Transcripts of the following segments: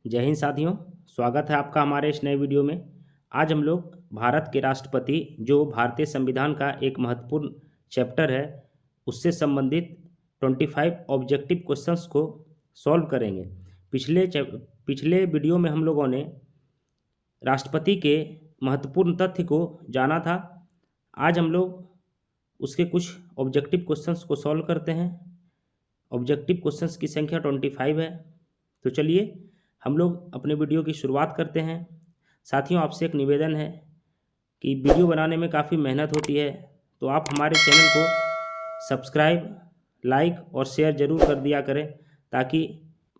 जय हिंद साथियों। स्वागत है आपका हमारे इस नए वीडियो में। आज हम लोग भारत के राष्ट्रपति जो भारतीय संविधान का एक महत्वपूर्ण चैप्टर है उससे संबंधित 25 ऑब्जेक्टिव क्वेश्चंस को सॉल्व करेंगे। पिछले वीडियो में हम लोगों ने राष्ट्रपति के महत्वपूर्ण तथ्य को जाना था। आज हम लोग उसके कुछ ऑब्जेक्टिव क्वेश्चंस को सॉल्व करते हैं। ऑब्जेक्टिव क्वेश्चंस की संख्या 25 है। तो चलिए हम लोग अपने वीडियो की शुरुआत करते हैं। साथियों, आपसे एक निवेदन है कि वीडियो बनाने में काफ़ी मेहनत होती है, तो आप हमारे चैनल को सब्सक्राइब, लाइक और शेयर ज़रूर कर दिया करें ताकि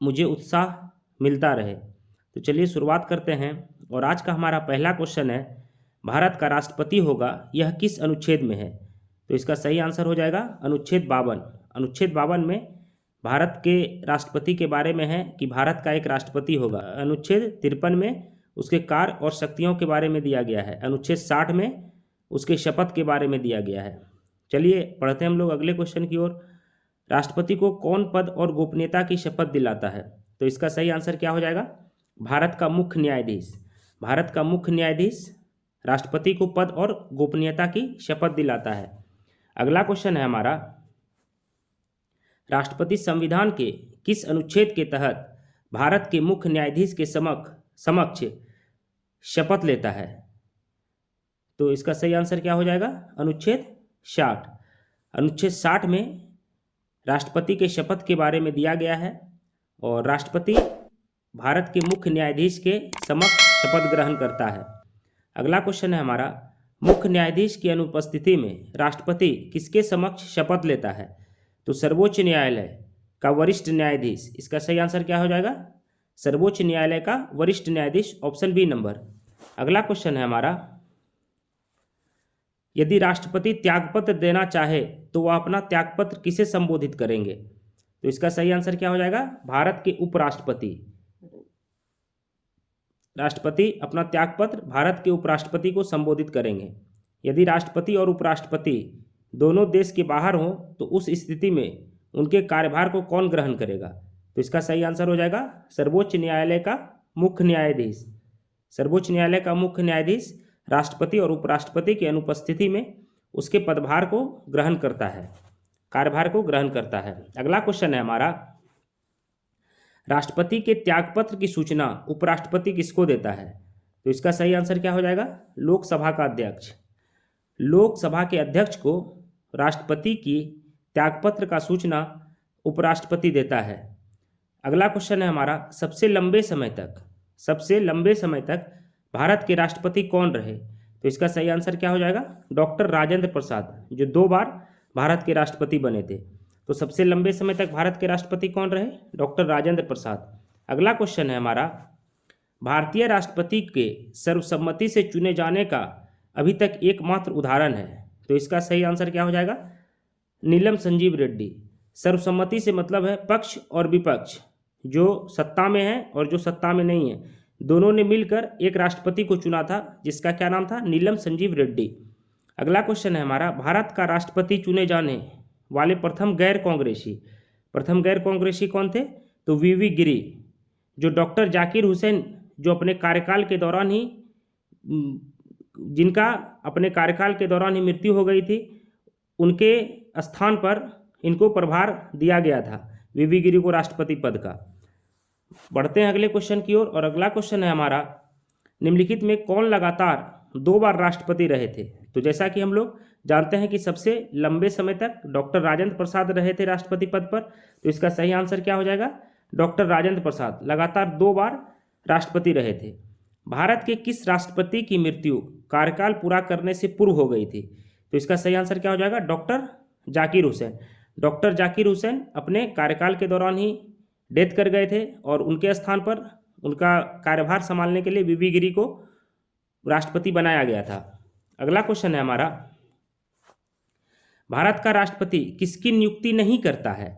मुझे उत्साह मिलता रहे। तो चलिए शुरुआत करते हैं। और आज का हमारा पहला क्वेश्चन है, भारत का राष्ट्रपति होगा यह किस अनुच्छेद में है? तो इसका सही आंसर हो जाएगा अनुच्छेद 52। अनुच्छेद 52 में भारत के राष्ट्रपति के बारे में है कि भारत का एक राष्ट्रपति होगा। अनुच्छेद 53 में उसके कार्य और शक्तियों के बारे में दिया गया है। अनुच्छेद 60 में उसके शपथ के बारे में दिया गया है। चलिए पढ़ते हैं हम लोग अगले क्वेश्चन की ओर। राष्ट्रपति को कौन पद और गोपनीयता की शपथ दिलाता है? तो इसका सही आंसर क्या हो जाएगा? भारत का मुख्य न्यायाधीश। भारत का मुख्य न्यायाधीश राष्ट्रपति को पद और गोपनीयता की शपथ दिलाता है। अगला क्वेश्चन है हमारा, राष्ट्रपति संविधान के किस अनुच्छेद के तहत भारत के मुख्य न्यायाधीश के समक्ष शपथ लेता है? तो इसका सही आंसर क्या हो जाएगा? अनुच्छेद 60। अनुच्छेद 60 में राष्ट्रपति के शपथ के बारे में दिया गया है और राष्ट्रपति भारत के मुख्य न्यायाधीश के समक्ष शपथ ग्रहण करता है। अगला क्वेश्चन है हमारा, मुख्य न्यायाधीश की अनुपस्थिति में राष्ट्रपति किसके समक्ष शपथ लेता है? तो सर्वोच्च न्यायालय का वरिष्ठ न्यायाधीश। इसका सही आंसर क्या हो जाएगा? सर्वोच्च न्यायालय का वरिष्ठ न्यायाधीश, ऑप्शन बी नंबर। अगला क्वेश्चन है हमारा, यदि राष्ट्रपति त्यागपत्र देना चाहे तो वह अपना त्यागपत्र किसे संबोधित करेंगे? तो इसका सही आंसर क्या हो जाएगा? भारत के उपराष्ट्रपति। राष्ट्रपति अपना त्यागपत्र भारत के उपराष्ट्रपति को संबोधित करेंगे। यदि राष्ट्रपति और उपराष्ट्रपति दोनों देश के बाहर हों तो उस स्थिति में उनके कार्यभार को कौन ग्रहण करेगा? तो इसका सही आंसर हो जाएगा सर्वोच्च न्यायालय का मुख्य न्यायाधीश। सर्वोच्च न्यायालय का मुख्य न्यायाधीश राष्ट्रपति और उपराष्ट्रपति की अनुपस्थिति में उसके पदभार को ग्रहण करता है, कार्यभार को ग्रहण करता है। अगला क्वेश्चन है हमारा, राष्ट्रपति के त्यागपत्र की सूचना उपराष्ट्रपति किसको देता है? तो इसका सही आंसर क्या हो जाएगा? लोकसभा का अध्यक्ष। लोकसभा के अध्यक्ष को राष्ट्रपति की त्यागपत्र का सूचना उपराष्ट्रपति देता है। अगला क्वेश्चन है हमारा, सबसे लंबे समय तक भारत के राष्ट्रपति कौन रहे? तो इसका सही आंसर क्या हो जाएगा? डॉक्टर राजेंद्र प्रसाद, जो 2 बार भारत के राष्ट्रपति बने थे। तो सबसे लंबे समय तक भारत के राष्ट्रपति कौन रहे? डॉक्टर राजेंद्र प्रसाद। अगला क्वेश्चन है हमारा, भारतीय राष्ट्रपति के सर्वसम्मति से चुने जाने का अभी तक एकमात्र उदाहरण है। तो इसका सही आंसर क्या हो जाएगा? नीलम संजीव रेड्डी। सर्वसम्मति से मतलब है पक्ष और विपक्ष, जो सत्ता में है और जो सत्ता में नहीं है, दोनों ने मिलकर एक राष्ट्रपति को चुना था, जिसका क्या नाम था? नीलम संजीव रेड्डी। अगला क्वेश्चन है हमारा, भारत का राष्ट्रपति चुने जाने वाले प्रथम गैर कांग्रेसी कौन थे? तो वीवी गिरी, जो डॉक्टर जाकिर हुसैन, जो अपने कार्यकाल के दौरान ही जिनका अपने कार्यकाल के दौरान ही मृत्यु हो गई थी, उनके स्थान पर इनको प्रभार दिया गया था, वीवी गिरी को राष्ट्रपति पद का। बढ़ते हैं अगले क्वेश्चन की ओर। और अगला क्वेश्चन है हमारा, निम्नलिखित में कौन लगातार 2 बार राष्ट्रपति रहे थे? तो जैसा कि हम लोग जानते हैं कि सबसे लंबे समय तक डॉक्टर राजेंद्र प्रसाद रहे थे राष्ट्रपति पद पर। तो इसका सही आंसर क्या हो जाएगा? डॉक्टर राजेंद्र प्रसाद लगातार 2 बार राष्ट्रपति रहे थे। भारत के किस राष्ट्रपति की मृत्यु कार्यकाल पूरा करने से पूर्व हो गई थी? तो इसका सही आंसर क्या हो जाएगा? डॉक्टर जाकिर हुसैन। डॉक्टर जाकिर हुसैन अपने कार्यकाल के दौरान ही डेथ कर गए थे और उनके स्थान पर उनका कार्यभार संभालने के लिए वीवी गिरी को राष्ट्रपति बनाया गया था। अगला क्वेश्चन है हमारा, भारत का राष्ट्रपति किसकी नियुक्ति नहीं करता है?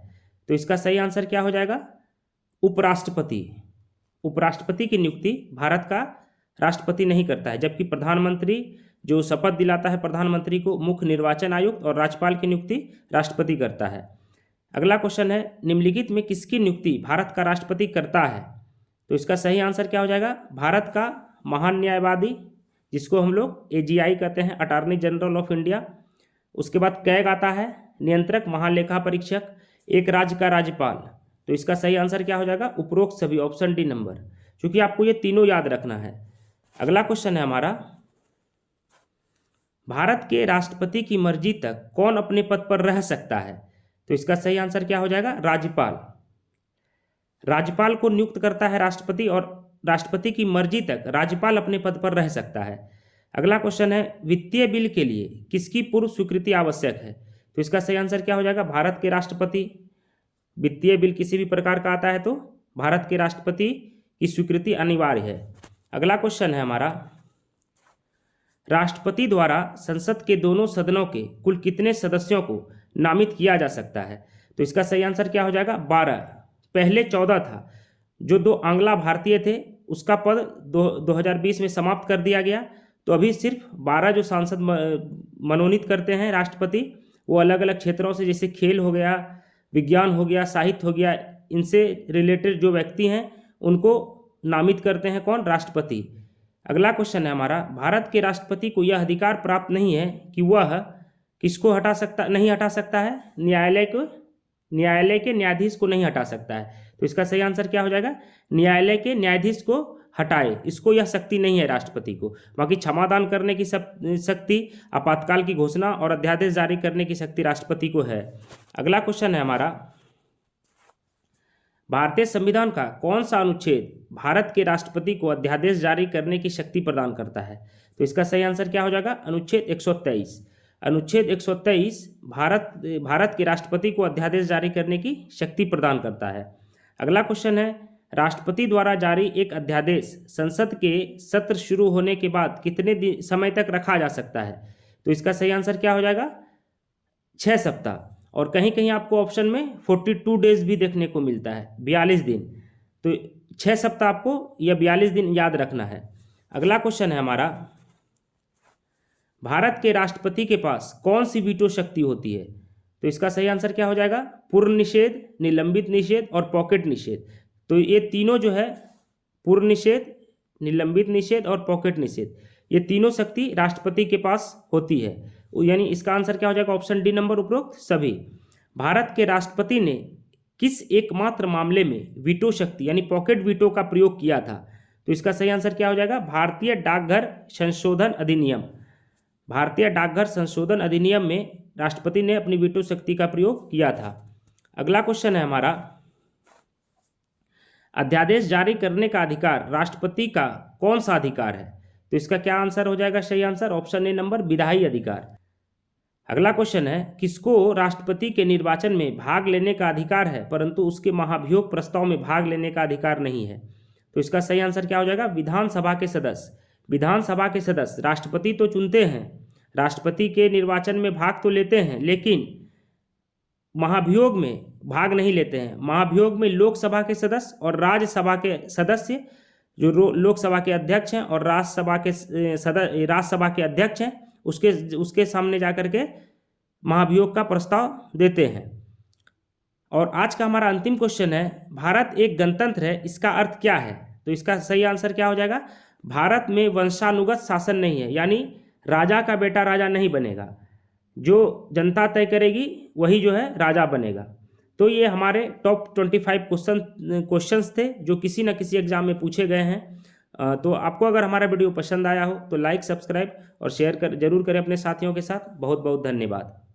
तो इसका सही आंसर क्या हो जाएगा? उपराष्ट्रपति। उपराष्ट्रपति की नियुक्ति भारत का राष्ट्रपति नहीं करता है, जबकि प्रधानमंत्री जो शपथ दिलाता है प्रधानमंत्री को, मुख्य निर्वाचन आयुक्त और राज्यपाल की नियुक्ति राष्ट्रपति करता है। अगला क्वेश्चन है, निम्नलिखित में किसकी नियुक्ति भारत का राष्ट्रपति करता है? तो इसका सही आंसर क्या हो जाएगा? भारत का महान न्यायवादी, जिसको हम लोग AGI कहते हैं, अटॉर्नी जनरल ऑफ इंडिया। उसके बाद कैग आता है, नियंत्रक, महालेखा परीक्षक, एक राज्य का राज्यपाल। तो इसका सही आंसर क्या हो जाएगा? उपरोक्त सभी, ऑप्शन डी नंबर, क्योंकि आपको ये तीनों याद रखना है। अगला क्वेश्चन है हमारा, भारत के राष्ट्रपति की मर्जी तक कौन अपने पद पर रह सकता है? तो इसका सही आंसर क्या हो जाएगा? राज्यपाल। राज्यपाल को नियुक्त करता है राष्ट्रपति, और राष्ट्रपति की मर्जी तक राज्यपाल अपने पद पर रह सकता है। अगला क्वेश्चन है, वित्तीय बिल के लिए किसकी पूर्व स्वीकृति आवश्यक है? तो इसका सही आंसर क्या हो जाएगा? भारत के राष्ट्रपति। वित्तीय बिल किसी भी प्रकार का आता है तो भारत के राष्ट्रपति की स्वीकृति अनिवार्य है। अगला क्वेश्चन है हमारा, राष्ट्रपति द्वारा संसद के दोनों सदनों के कुल कितने सदस्यों को नामित किया जा सकता है? तो इसका सही आंसर क्या हो जाएगा? 12। पहले 14 था। जो 2 आंग्ला भारतीय थे उसका पद 2020 में समाप्त कर दिया गया, तो अभी सिर्फ 12 जो सांसद मनोनीत करते हैं राष्ट्रपति, वो अलग अलग क्षेत्रों से, जैसे खेल हो गया, विज्ञान हो गया, साहित्य हो गया, इनसे रिलेटेड जो व्यक्ति हैं उनको नामित करते हैं कौन? राष्ट्रपति। अगला क्वेश्चन है हमारा, भारत के राष्ट्रपति को यह अधिकार प्राप्त नहीं है कि वह किसको नहीं हटा सकता है? न्यायालय के न्यायाधीश को नहीं हटा सकता है। तो इसका सही आंसर क्या हो जाएगा? न्यायालय के न्यायाधीश को हटाए, इसको यह शक्ति नहीं है राष्ट्रपति को। बाकी क्षमादान करने की शक्ति, आपातकाल की घोषणा और अध्यादेश जारी करने की शक्ति राष्ट्रपति को है। अगला क्वेश्चन है हमारा, भारतीय संविधान का कौन सा अनुच्छेद भारत के राष्ट्रपति को अध्यादेश जारी करने की शक्ति प्रदान करता है? तो इसका सही आंसर क्या हो जाएगा? अनुच्छेद 123। अनुच्छेद 123 भारत के राष्ट्रपति को अध्यादेश जारी करने की शक्ति प्रदान करता है। अगला क्वेश्चन है, राष्ट्रपति द्वारा जारी एक अध्यादेश संसद के सत्र शुरू होने के बाद कितने समय तक रखा जा सकता है? तो इसका सही आंसर क्या हो जाएगा? 6 सप्ताह। और कहीं कहीं आपको ऑप्शन में 42 डेज भी देखने को मिलता है, 42 दिन। तो 6 सप्ताह आपको या 42 दिन याद रखना है। अगला क्वेश्चन है हमारा, भारत के राष्ट्रपति के पास कौन सी वीटो शक्ति होती है? तो इसका सही आंसर क्या हो जाएगा? पूर्ण निषेध, निलंबित निषेध और पॉकेट निषेध। तो ये तीनों जो है, पूर्ण निषेध, निलंबित निषेध और पॉकेट निषेध, ये तीनों शक्ति राष्ट्रपति के पास होती है। यानी इसका आंसर क्या हो जाएगा? ऑप्शन डी नंबर, उपरोक्त सभी। भारत के राष्ट्रपति ने किस एकमात्र मामले में वीटो शक्ति यानी पॉकेट वीटो का प्रयोग किया था? तो इसका सही आंसर क्या हो जाएगा? भारतीय डाकघर संशोधन अधिनियम। भारतीय डाकघर संशोधन अधिनियम में राष्ट्रपति ने अपनी वीटो शक्ति का प्रयोग किया था। अगला क्वेश्चन है हमारा, अध्यादेश जारी करने का अधिकार राष्ट्रपति का कौन सा अधिकार है? तो इसका क्या आंसर हो जाएगा? सही आंसर ऑप्शन ए नंबर, विधायी अधिकार। अगला क्वेश्चन है, किसको राष्ट्रपति के निर्वाचन में भाग लेने का अधिकार है परंतु उसके महाभियोग प्रस्ताव में भाग लेने का अधिकार नहीं है? तो इसका सही आंसर क्या हो जाएगा? विधानसभा के सदस्य। विधानसभा के सदस्य राष्ट्रपति तो चुनते हैं, राष्ट्रपति के निर्वाचन में भाग तो लेते हैं, लेकिन महाभियोग में भाग नहीं लेते हैं। महाभियोग में लोकसभा के सदस्य और राज्यसभा के सदस्य, जो लोकसभा के अध्यक्ष हैं और राज्यसभा के अध्यक्ष हैं, उसके सामने जाकर के महाभियोग का प्रस्ताव देते हैं। और आज का हमारा अंतिम क्वेश्चन है, भारत एक गणतंत्र है, इसका अर्थ क्या है? तो इसका सही आंसर क्या हो जाएगा? भारत में वंशानुगत शासन नहीं है, यानी राजा का बेटा राजा नहीं बनेगा, जो जनता तय करेगी वही जो है राजा बनेगा। तो ये हमारे टॉप 25 क्वेश्चंस थे जो किसी न किसी एग्जाम में पूछे गए हैं। तो आपको अगर हमारा वीडियो पसंद आया हो तो लाइक, सब्सक्राइब और शेयर जरूर करें अपने साथियों के साथ। बहुत बहुत धन्यवाद।